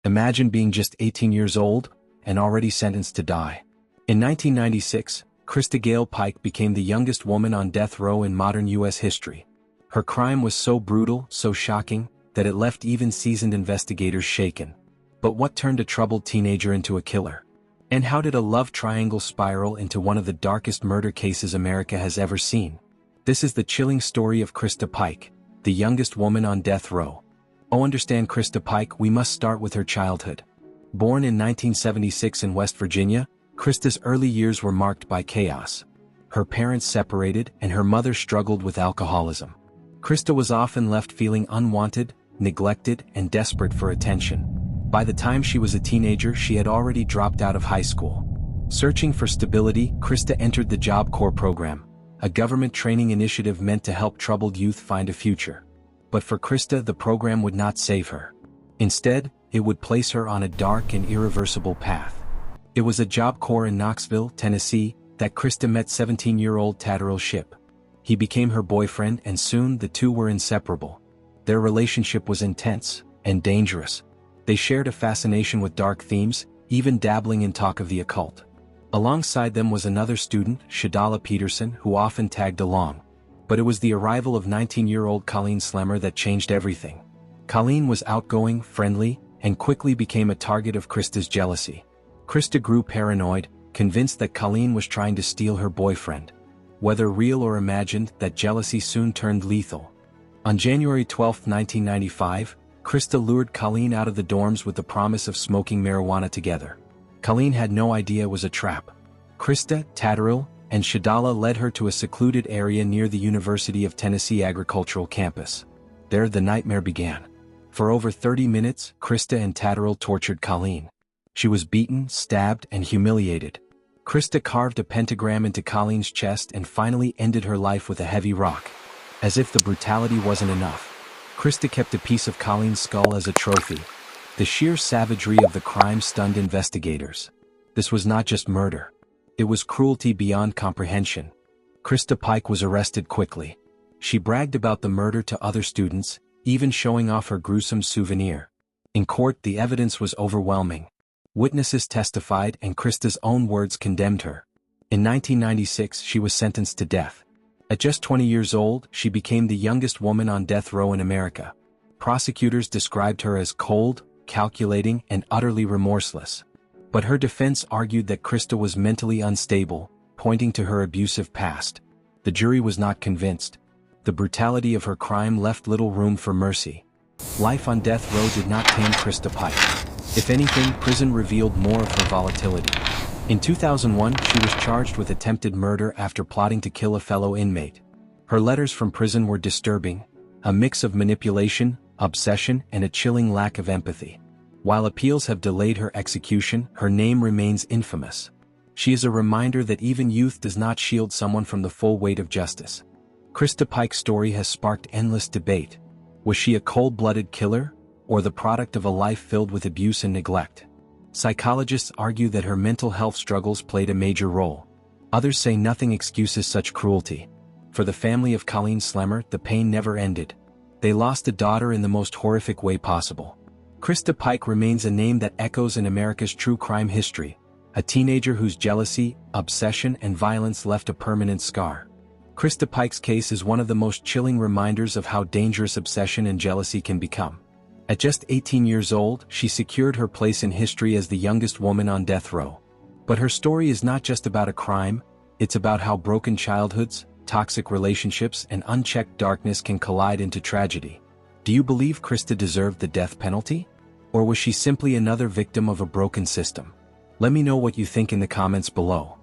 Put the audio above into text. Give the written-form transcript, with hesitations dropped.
Imagine being just 18 years old and already sentenced to die. In 1996, Christa Pike became the youngest woman on death row in modern U.S. history. Her crime was so brutal, so shocking, that it left even seasoned investigators shaken. But what turned a troubled teenager into a killer? And how did a love triangle spiral into one of the darkest murder cases America has ever seen? This is the chilling story of Christa Pike, the youngest woman on death row. To understand Christa Pike, we must start with her childhood. Born in 1976 in West Virginia, Christa's early years were marked by chaos. Her parents separated and her mother struggled with alcoholism. Christa was often left feeling unwanted, neglected, and desperate for attention. By the time she was a teenager, she had already dropped out of high school. Searching for stability, Christa entered the Job Corps program, a government training initiative meant to help troubled youth find a future. But for Christa, the program would not save her. Instead, it would place her on a dark and irreversible path. It was at Job Corps in Knoxville, Tennessee, that Christa met 17-year-old Tadderell Shipp. He became her boyfriend, and soon the two were inseparable. Their relationship was intense and dangerous. They shared a fascination with dark themes, even dabbling in talk of the occult. Alongside them was another student, Shadala Peterson, who often tagged along. But it was the arrival of 19-year-old Colleen Slemmer that changed everything. Colleen was outgoing, friendly, and quickly became a target of Christa's jealousy. Christa grew paranoid, convinced that Colleen was trying to steal her boyfriend. Whether real or imagined, that jealousy soon turned lethal. On January 12, 1995, Christa lured Colleen out of the dorms with the promise of smoking marijuana together. Colleen had no idea it was a trap. Christa, Tadderell, and Shadala led her to a secluded area near the University of Tennessee Agricultural Campus. There the nightmare began. For over 30 minutes, Christa and Tadderell tortured Colleen. She was beaten, stabbed, and humiliated. Christa carved a pentagram into Colleen's chest and finally ended her life with a heavy rock. As if the brutality wasn't enough, Christa kept a piece of Colleen's skull as a trophy. The sheer savagery of the crime stunned investigators. This was not just murder. It was cruelty beyond comprehension. Christa Pike was arrested quickly. She bragged about the murder to other students, even showing off her gruesome souvenir. In court, the evidence was overwhelming. Witnesses testified and Christa's own words condemned her. In 1996, she was sentenced to death. At just 20 years old, she became the youngest woman on death row in America. Prosecutors described her as cold, calculating, and utterly remorseless. But her defense argued that Christa was mentally unstable, pointing to her abusive past. The jury was not convinced. The brutality of her crime left little room for mercy. Life on death row did not tame Christa Pike. If anything, prison revealed more of her volatility. In 2001, she was charged with attempted murder after plotting to kill a fellow inmate. Her letters from prison were disturbing, a mix of manipulation, obsession, and a chilling lack of empathy. While appeals have delayed her execution, her name remains infamous. She is a reminder that even youth does not shield someone from the full weight of justice. Christa Pike's story has sparked endless debate. Was she a cold-blooded killer, or the product of a life filled with abuse and neglect? Psychologists argue that her mental health struggles played a major role. Others say nothing excuses such cruelty. For the family of Colleen Slemmer, the pain never ended. They lost a daughter in the most horrific way possible. Christa Pike remains a name that echoes in America's true crime history, a teenager whose jealousy, obsession, and violence left a permanent scar. Christa Pike's case is one of the most chilling reminders of how dangerous obsession and jealousy can become. At just 18 years old, she secured her place in history as the youngest woman on death row. But her story is not just about a crime, it's about how broken childhoods, toxic relationships, and unchecked darkness can collide into tragedy. Do you believe Christa deserved the death penalty? Or was she simply another victim of a broken system? Let me know what you think in the comments below.